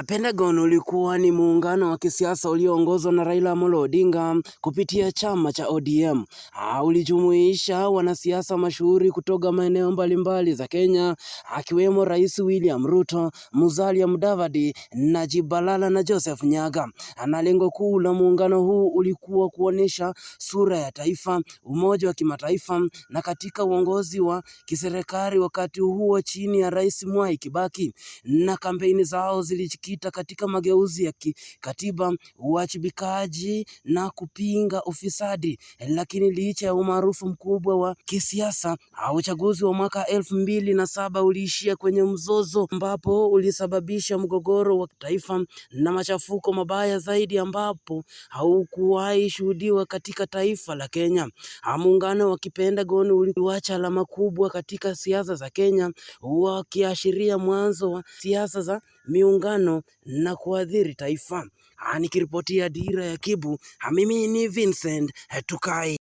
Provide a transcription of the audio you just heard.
Pentagon ulikuwa ni muungano wa kisiasa ulioongozwa na Raila Amolo Odinga kupitia chama cha ODM. Ulijumuisha wanasiasa mashuhuri kutoka maeneo mbalimbali za Kenya, akiwemo Rais William Ruto, Musalia Mudavadi, Najib Balala na Joseph Nyaga. Na lengo kuu la muungano huu ulikuwa kuonesha sura ya taifa, umoja wa kimataifa na katika uongozi wa kiserikali wakati huo chini ya Rais Mwai Kibaki. Na kampeni zao zilijikita katika mageuzi ya katiba, uwajibikaji na kupinga ufisadi. Lakini licha ya umaarufu mkubwa wa kisiasa, uchaguzi wa mwaka 2007 uliishia kwenye mzozo ambapo ulisababisha mgogoro wa taifa na machafuko mabaya zaidi ambapo haukuwahi shuhudiwa katika taifa la Kenya. Muungano wa Pentagon uliacha alama kubwa katika siasa za Kenya, wakiashiria mwanzo wa siasa za miungano na kuadhiri taifa. Nikiripotia Dira ya Kibu, mimi ni Vincent Tukai.